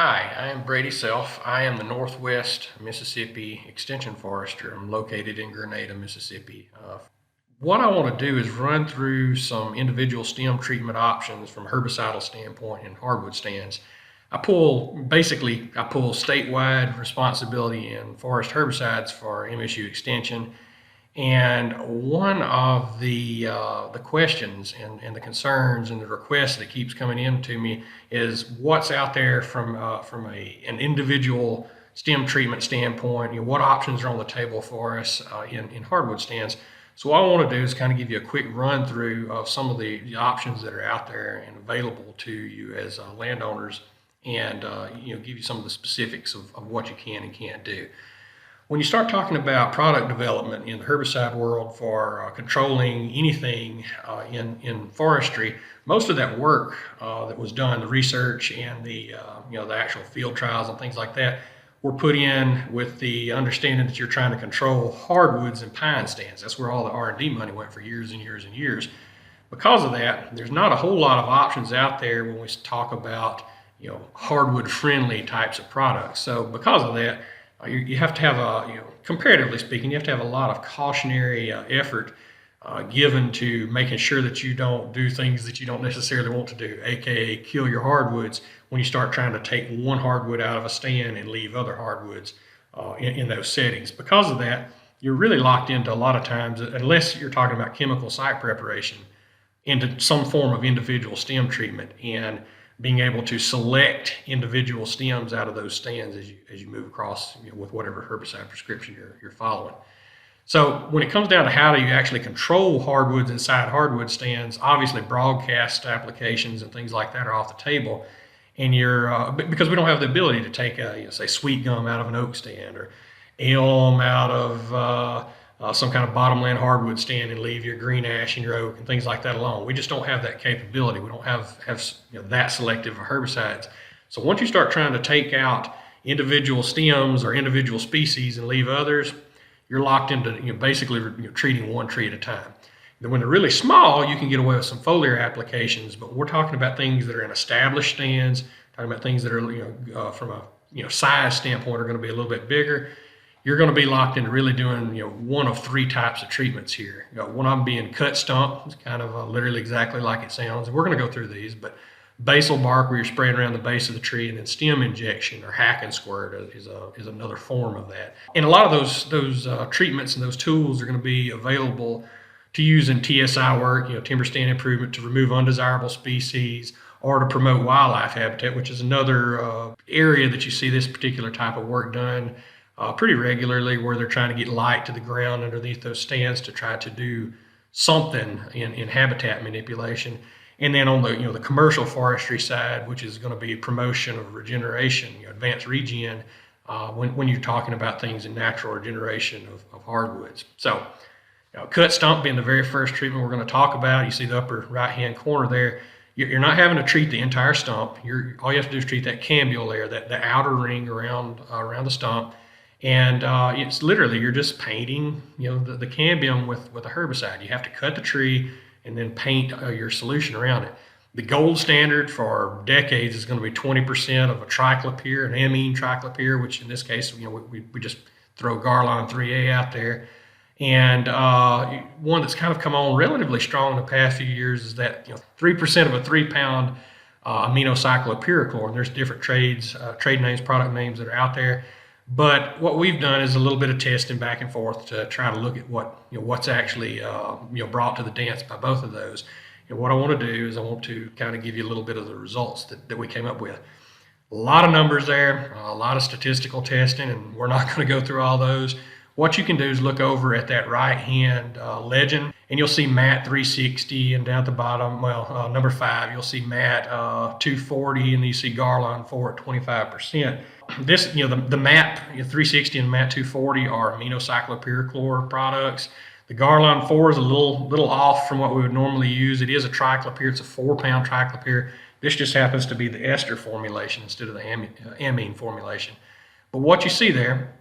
Hi, I am Brady Self. I am the Northwest Mississippi Extension Forester. I'm located in Grenada, Mississippi. What I want to do is run through some individual stem treatment options from a herbicidal standpoint in hardwood stands. I pull statewide responsibility in forest herbicides for MSU Extension. And one of the questions and the concerns and the requests that keeps coming in to me is what's out there from an individual stem treatment standpoint. What options are on the table for us in hardwood stands. So what I want to do is kind of give you a quick run through of some of the options that are out there and available to you as landowners, and give you some of the specifics of what you can and can't do. When you start talking about product development in the herbicide world for controlling anything in forestry, most of that work that was done, the research and the actual field trials and things like that, were put in with the understanding that you're trying to control hardwoods and pine stands. That's where all the R&D money went for years and years and years. Because of that, there's not a whole lot of options out there when we talk about hardwood friendly types of products. So because of that, you have to have comparatively speaking, you have to have a lot of cautionary effort given to making sure that you don't do things that you don't necessarily want to do, aka kill your hardwoods when you start trying to take one hardwood out of a stand and leave other hardwoods in those settings. Because of that, you're really locked into a lot of times, unless you're talking about chemical site preparation, into some form of individual stem treatment and being able to select individual stems out of those stands as you move across with whatever herbicide prescription you're following. So when it comes down to how do you actually control hardwoods inside hardwood stands, obviously broadcast applications and things like that are off the table. And because we don't have the ability to take say sweet gum out of an oak stand or elm out of some kind of bottomland hardwood stand and leave your green ash and your oak and things like that alone. We just don't have that capability. We don't have that selective of herbicides. So once you start trying to take out individual stems or individual species and leave others, you're locked into basically treating one tree at a time. Then when they're really small, you can get away with some foliar applications, but we're talking about things that are in established stands, talking about things that are from a size standpoint are going to be a little bit bigger. You're going to be locked into really doing one of three types of treatments here. One of them being cut stump. It's kind of literally exactly like it sounds, and we're going to go through these. But basal bark, where you're spraying around the base of the tree, and then stem injection or hack and squirt is another form of that. And a lot of those treatments and those tools are going to be available to use in TSI work, timber stand improvement, to remove undesirable species or to promote wildlife habitat, which is another area that you see this particular type of work done pretty regularly, where they're trying to get light to the ground underneath those stands to try to do something in habitat manipulation. And then on the commercial forestry side, which is going to be promotion of regeneration, advanced regen, when you're talking about things in natural regeneration of hardwoods. So cut stump being the very first treatment we're going to talk about. You see the upper right hand corner there. You're not having to treat the entire stump. All you have to do is treat that cambial layer, the outer ring around the stump. And it's literally, you're just painting the cambium with a herbicide. You have to cut the tree and then paint your solution around it. The gold standard for decades is going to be 20% of a triclopyr, an amine triclopyr, which in this case we just throw Garlon 3A out there. And one that's kind of come on relatively strong in the past few years is that 3% of a 3-pound aminocyclopyrachlor. And there's different trade names, product names that are out there. But what we've done is a little bit of testing back and forth to try to look at what's actually brought to the dance by both of those. And what I want to do is I want to kind of give you a little bit of the results that we came up with. A lot of numbers there, a lot of statistical testing, and we're not going to go through all those. What you can do is look over at that right hand legend, and you'll see MAT 360, and down at the bottom, number 5, you'll see MAT 240, and then you see Garlon 4 at 25%. This, the MAT 360 and MAT 240 are aminocyclopyrachlor products. The Garlon 4 is a little off from what we would normally use. It is a triclopyr. It's a 4-pound triclopyr. This just happens to be the ester formulation instead of the amine formulation. But what you see there,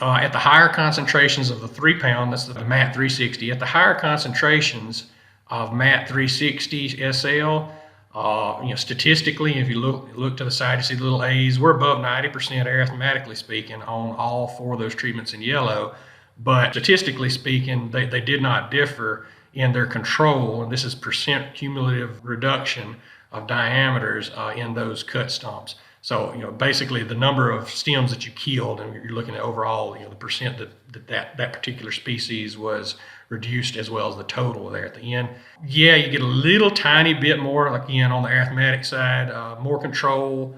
at the higher concentrations of the 3-pound, that's the MAT 360, at the higher concentrations of MAT 360 SL, Statistically, if you look to the side, you see the little A's. We're above 90% arithmetically speaking on all 4 of those treatments in yellow. But statistically speaking, they did not differ in their control, and this is percent cumulative reduction of diameters in those cut stumps. So, basically the number of stems that you killed, and you're looking at overall, the percent that particular species was reduced, as well as the total there at the end. Yeah, you get a little tiny bit more, like, again, on the arithmetic side, more control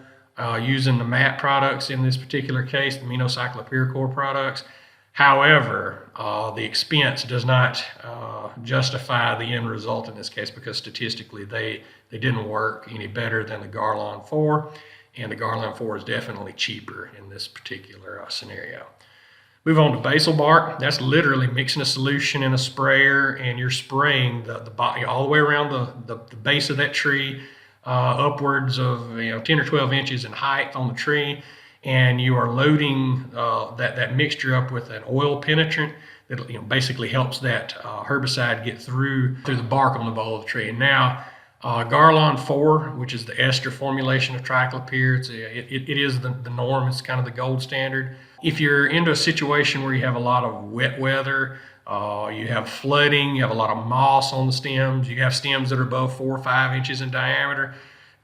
using the MAT products in this particular case, the aminocyclopyrochlorid products. However, the expense does not justify the end result in this case, because statistically they didn't work any better than the Garlon 4, and the Garlon 4 is definitely cheaper in this particular scenario. Move on to basal bark. That's literally mixing a solution in a sprayer, and you're spraying the body all the way around the base of that tree, upwards of 10 or 12 inches in height on the tree, and you are loading that mixture up with an oil penetrant that basically helps that herbicide get through the bark on the bole of the tree. And now, Garlon 4, which is the ester formulation of triclopyr, it is the norm. It's kind of the gold standard. If you're into a situation where you have a lot of wet weather, you have flooding, you have a lot of moss on the stems, you have stems that are above 4 or 5 inches in diameter,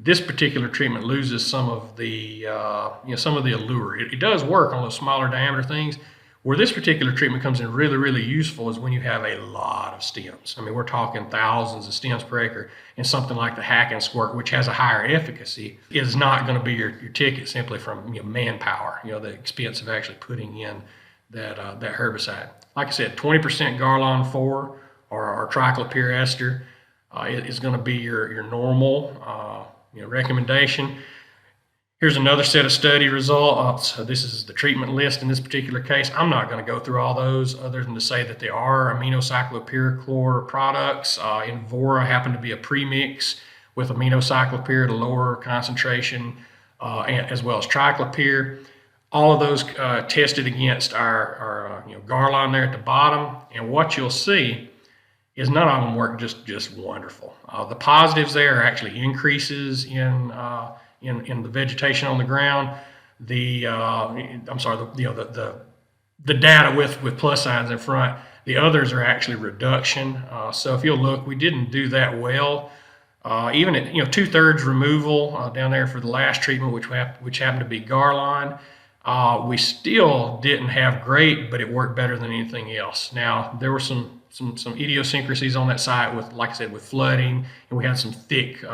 this particular treatment loses some of the allure. It does work on those smaller diameter things. Where this particular treatment comes in really, really useful is when you have a lot of stems. I mean, we're talking thousands of stems per acre, and something like the Hack and Squirt, which has a higher efficacy, is not going to be your ticket simply from manpower, the expense of actually putting in that herbicide. Like I said, 20% Garlon 4 or triclopyr ester is going to be your normal recommendation. Here's another set of study results. This is the treatment list in this particular case. I'm not going to go through all those other than to say that they are aminocyclopyrochlorid products. Invora happened to be a premix with aminocyclopyr at a lower concentration, as well as triclopyr. All of those tested against our Garlon there at the bottom, and what you'll see is none of them work just wonderful. The positives there are actually increases in the vegetation on the ground. The data with plus signs in front. The others are actually reduction. So if you'll look, we didn't do that well. Even at 2/3 removal down there for the last treatment, which happened to be Garlon, we still didn't have great, but it worked better than anything else. Now there were some idiosyncrasies on that site with, like I said, with flooding, and we had some thick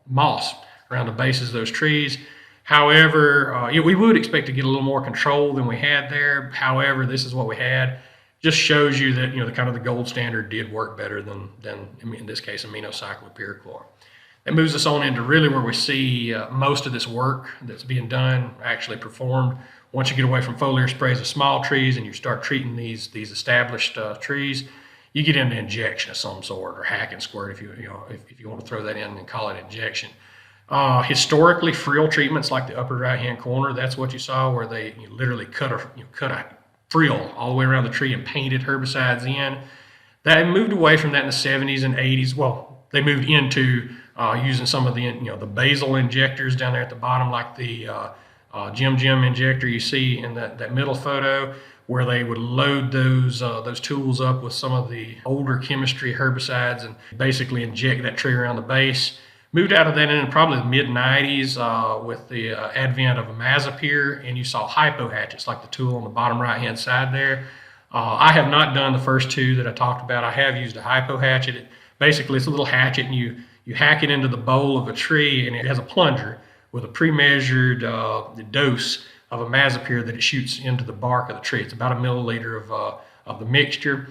moss around the bases of those trees. However, we would expect to get a little more control than we had there. However, this is what we had. Just shows you that the kind of the gold standard did work better than in this case aminocyclopyrochlorid. That moves us on into really where we see most of this work that's being done actually performed. Once you get away from foliar sprays of small trees and you start treating these established trees, you get into injection of some sort, or Hack and Squirt if you want to throw that in and call it injection. Historically, frill treatments like the upper right-hand corner, that's what you saw, where they literally cut a frill all the way around the tree and painted herbicides in. That moved away from that in the 70s and 80s. Well, they moved into using some of the basal injectors down there at the bottom, like the Jim injector you see in that middle photo, where they would load those tools up with some of the older chemistry herbicides and basically inject that tree around the base. Moved out of that in probably the mid-90s with the advent of imazapyr, and you saw hypo hatchets like the tool on the bottom right-hand side there. I have not done the first two that I talked about. I have used a hypo hatchet. Basically, it's a little hatchet, and you hack it into the bole of a tree, and it has a plunger with a pre-measured dose of imazapyr that it shoots into the bark of the tree. It's about a milliliter of the mixture.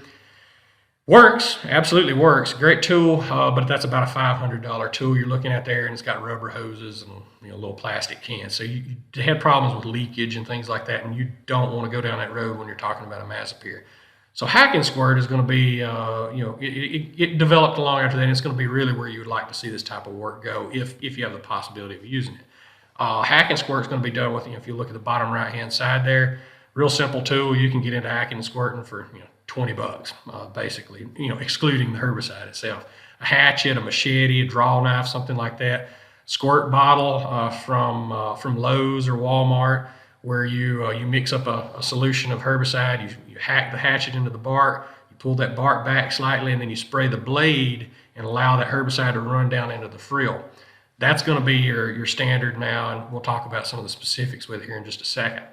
Works, absolutely works. Great tool, but that's about a $500 tool you're looking at there, and it's got rubber hoses and little plastic cans. So you had problems with leakage and things like that, and you don't want to go down that road when you're talking about imazapyr. So Hack and Squirt is going to be, it developed along after that, and it's going to be really where you would like to see this type of work go if you have the possibility of using it. Hack and Squirt is going to be done with, if you look at the bottom right-hand side there, real simple tool. You can get into hacking and squirting for, $20, basically, excluding the herbicide itself. hatchet, a machete, a draw knife, something like that. Squirt bottle from Lowe's or Walmart, where you mix up a solution of herbicide. You hack the hatchet into the bark, you pull that bark back slightly, and then you spray the blade and allow that herbicide to run down into the frill. That's going to be your standard now, and we'll talk about some of the specifics with it here in just a second.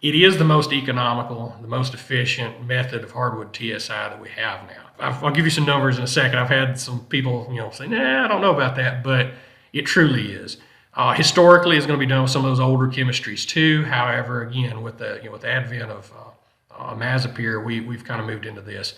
It is the most economical, the most efficient method of hardwood TSI that we have now. I'll give you some numbers in a second. I've had some people, say, nah, I don't know about that, but it truly is. Historically, it's going to be done with some of those older chemistries too. However, again, with the advent of imazapyr, we've kind of moved into this.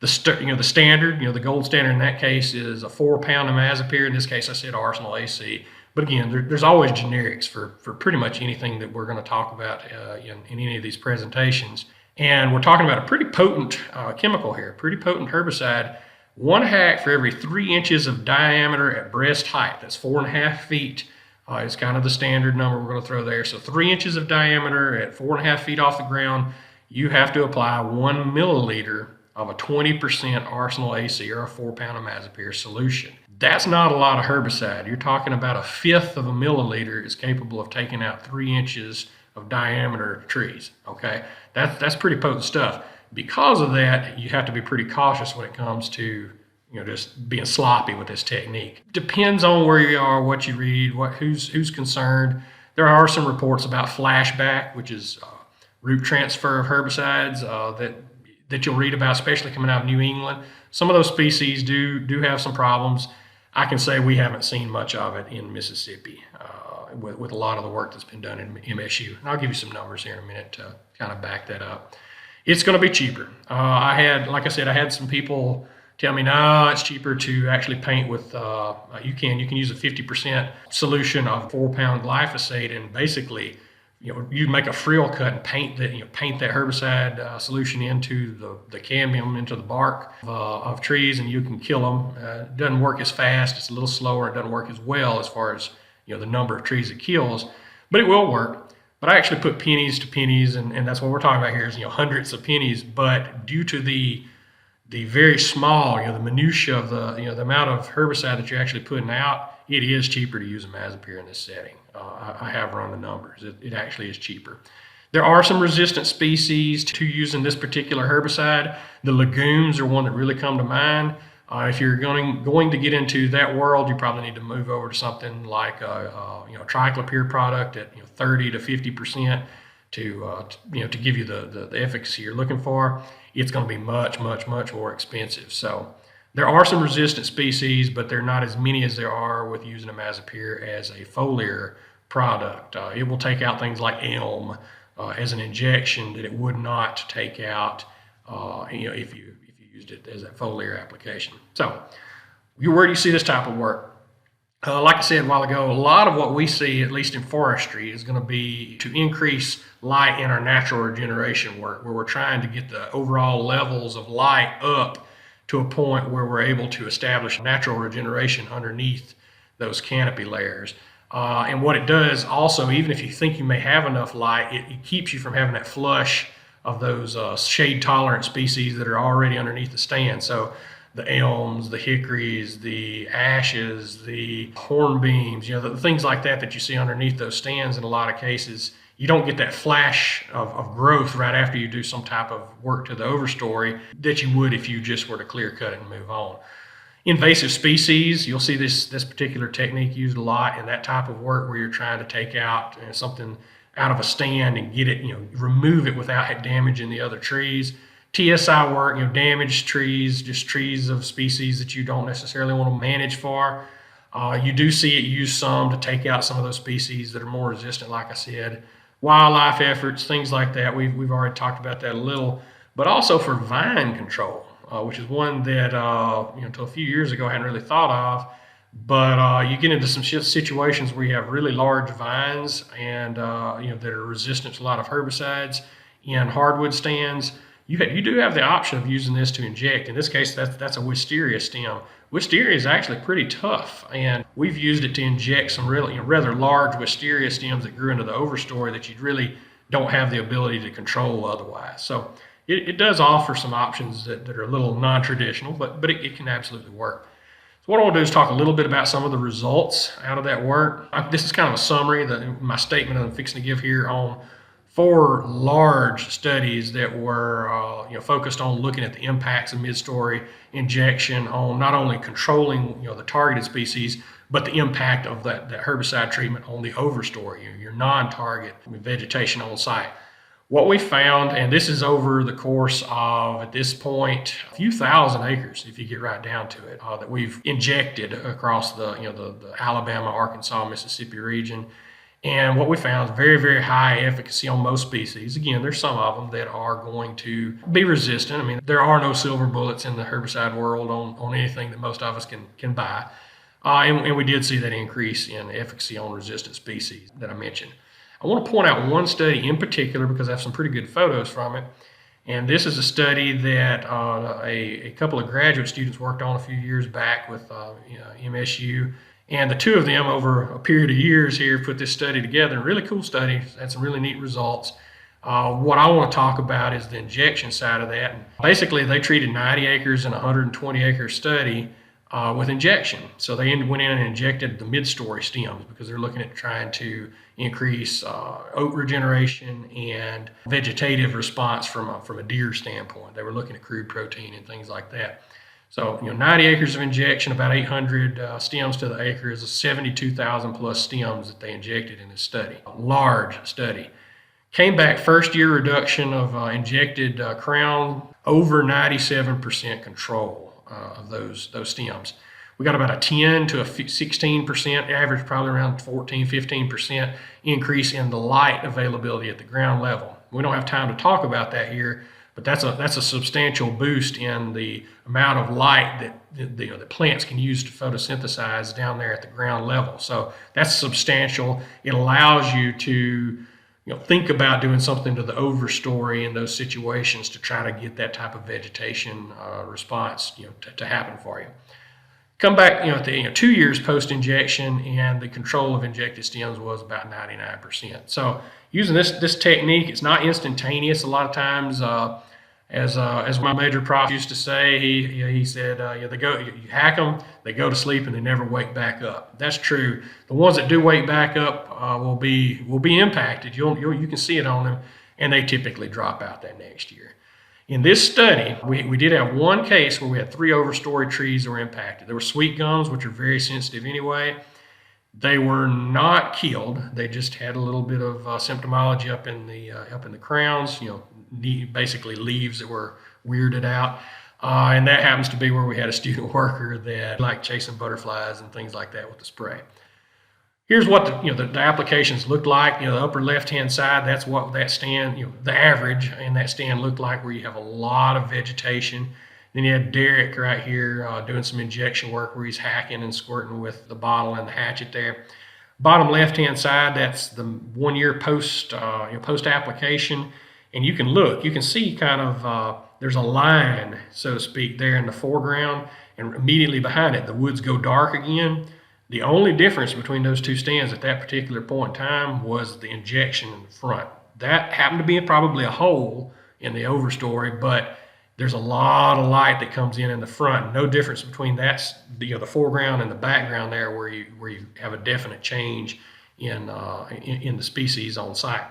The standard, the gold standard in that case is a 4-pound imazapyr. In this case, I said Arsenal AC. But again, there's always generics for pretty much anything that we're going to talk about in any of these presentations. And we're talking about a pretty potent chemical here, pretty potent herbicide. 1 hack for every 3 inches of diameter at breast height. That's 4.5 feet. Is kind of the standard number we're going to throw there. So 3 inches of diameter at 4.5 feet off the ground, you have to apply 1 milliliter of a 20% Arsenal AC or a 4-pound imazapyr solution. That's not a lot of herbicide. You're talking about 1/5 of a milliliter is capable of taking out 3 inches of diameter trees. Okay, that's pretty potent stuff. Because of that, you have to be pretty cautious when it comes to just being sloppy with this technique. Depends on where you are, what you read, who's concerned. There are some reports about flashback, which is root transfer of herbicides that you'll read about, especially coming out of New England. Some of those species do have some problems. I can say we haven't seen much of it in Mississippi with a lot of the work that's been done in MSU. And I'll give you some numbers here in a minute to kind of back that up. It's going to be cheaper. Like I said, I had some people tell me, no, it's cheaper to actually paint with, you can use a 50% solution of 4-pound glyphosate, and basically, you make a frill cut and paint that herbicide solution into the cadmium, into the bark of trees, and you can kill them. It doesn't work as fast. It's a little slower. It doesn't work as well as far as the number of trees it kills, but it will work. But I actually put pennies to pennies, and that's what we're talking about here is hundreds of pennies. But due to the very small, the minutia of the amount of herbicide that you're actually putting out, it is cheaper to use imazapyr in this setting. I have run the numbers. It actually is cheaper. There are some resistant species to using this particular herbicide. The legumes are one that really come to mind. If you're going to get into that world, you probably need to move over to something like a triclopyr product at 30 to 50% to give you the efficacy you're looking for. It's going to be much more expensive. So there are some resistant species, but they're not as many as there are with using imazapyr as a foliar product. It will take out things like elm as an injection that it would not take out if you used it as a foliar application. So where do you see this type of work? Like I said a while ago, a lot of what we see, at least in forestry, is going to be to increase light in our natural regeneration work, where we're trying to get the overall levels of light up to a point where we're able to establish natural regeneration underneath those canopy layers. And what it does also, even if you think you may have enough light, it keeps you from having that flush of those shade-tolerant species that are already underneath the stand. So the elms, the hickories, the ashes, the hornbeams, the things like that you see underneath those stands in a lot of cases, you don't get that flash of growth right after you do some type of work to the overstory that you would if you just were to clear cut it and move on. Invasive species, you'll see this particular technique used a lot in that type of work where you're trying to take out something out of a stand and get it, remove it without damaging the other trees. TSI work, damaged trees, just trees of species that you don't necessarily want to manage for. You do see it used some to take out some of those species that are more resistant, like I said. Wildlife efforts, things like that. We've already talked about that a little, but also for vine control, which is one that until a few years ago I hadn't really thought of. But you get into some situations where you have really large vines and that are resistant to a lot of herbicides in hardwood stands. You do have the option of using this to inject. In this case, that's a wisteria stem. Wisteria is actually pretty tough, and we've used it to inject some really rather large wisteria stems that grew into the overstory that you really don't have the ability to control otherwise. So it does offer some options that are a little non-traditional, but it can absolutely work. So what I want to do is talk a little bit about some of the results out of that work. This is kind of a summary, my statement I'm fixing to give here on 4 large studies that were focused on looking at the impacts of mid-story injection on not only controlling the targeted species, but the impact of that herbicide treatment on the overstory, your non-target vegetation on site. What we found, and this is over the course of, at this point, a few thousand acres, if you get right down to it, that we've injected across the Alabama, Arkansas, Mississippi region. And what we found is very, very high efficacy on most species. Again, there's some of them that are going to be resistant. I mean, there are no silver bullets in the herbicide world on anything that most of us can buy. And we did see that increase in efficacy on resistant species that I mentioned. I want to point out one study in particular because I have some pretty good photos from it. And this is a study that a couple of graduate students worked on a few years back with MSU. And the two of them, over a period of years here, put this study together. A really cool study, had some really neat results. What I want to talk about is the injection side of that. And basically, they treated 90 acres in a 120-acre study with injection. So they went in and injected the mid-story stems because they're looking at trying to increase oat regeneration and vegetative response from a deer standpoint. They were looking at crude protein and things like that. So 90 acres of injection, about 800 stems to the acre is 72,000 plus stems that they injected in this study. A large study. Came back first year reduction of injected crown, over 97% control of those stems. We got about a 10 to a 16%, average probably around 14, 15% increase in the light availability at the ground level. We don't have time to talk about that here, but that's a substantial boost in the amount of light that the plants can use to photosynthesize down there at the ground level. So that's substantial. It allows you to think about doing something to the overstory in those situations to try to get that type of vegetation response to happen for you. Come back at the 2 years post-injection, and the control of injected stems was about 99%. So using this technique, it's not instantaneous. A lot of times, as my major prof used to say, he said, you hack them, they go to sleep, and they never wake back up. That's true. The ones that do wake back up will be impacted. You can see it on them, and they typically drop out that next year. In this study, we did have one case where we had 3 overstory trees that were impacted. There were sweet gums, which are very sensitive anyway. They were not killed. They just had a little bit of symptomology up in the crowns. Basically leaves that were weirded out. And that happens to be where we had a student worker that liked chasing butterflies and things like that with the spray. Here's what the applications looked like. The upper left-hand side, that's what that stand, the average in that stand looked like, where you have a lot of vegetation. Then you had Derek right here doing some injection work where he's hacking and squirting with the bottle and the hatchet there. Bottom left-hand side, that's the 1 year post-application. And you can see kind of, there's a line, so to speak, there in the foreground, and immediately behind it, the woods go dark again. The only difference between those two stands at that particular point in time was the injection in the front. That happened to be probably a hole in the overstory, but there's a lot of light that comes in the front. No difference between that, the foreground and the background there, where you have a definite change in the species on site.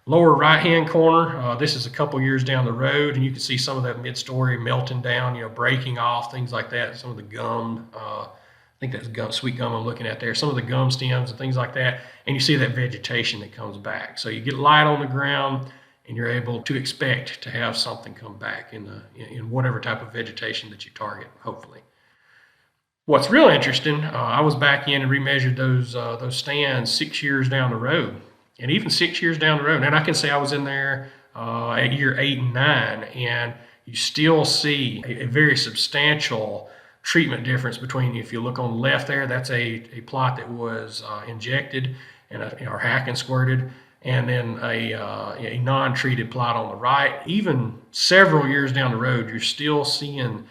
Lower right-hand corner, this is a couple years down the road, and you can see some of that mid-story melting down, breaking off, things like that. Some of the gum, I think that's sweet gum I'm looking at there. Some of the gum stems and things like that, and you see that vegetation that comes back. So you get light on the ground, and you're able to expect to have something come back in whatever type of vegetation that you target, hopefully. What's real interesting, I was back in and remeasured those stands 6 years down the road. And even 6 years down the road, and I can say I was in there at year 8 and 9, and you still see a very substantial treatment difference between, if you look on the left there, that's a plot that was injected or hack and squirted, and then a non-treated plot on the right. Even several years down the road, you're still seeing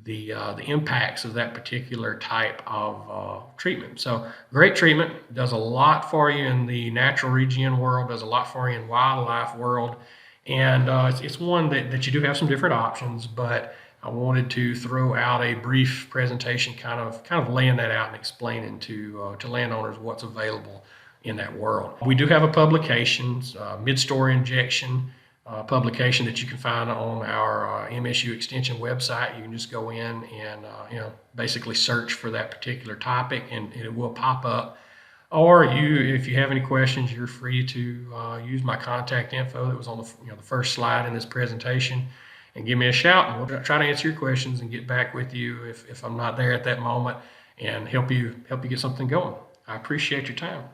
the impacts of that particular type of treatment. So great treatment, does a lot for you in the natural regen world, does a lot for you in wildlife world, and it's one that you do have some different options, but I wanted to throw out a brief presentation, kind of laying that out and explaining to landowners what's available in that world. We do have a publication, mid-story injection publication that you can find on our MSU Extension website. You can just go in and basically search for that particular topic, and it will pop up. Or if you have any questions, you're free to use my contact info that was on the first slide in this presentation, and give me a shout, and we'll try to answer your questions and get back with you if I'm not there at that moment, and help you get something going. I appreciate your time.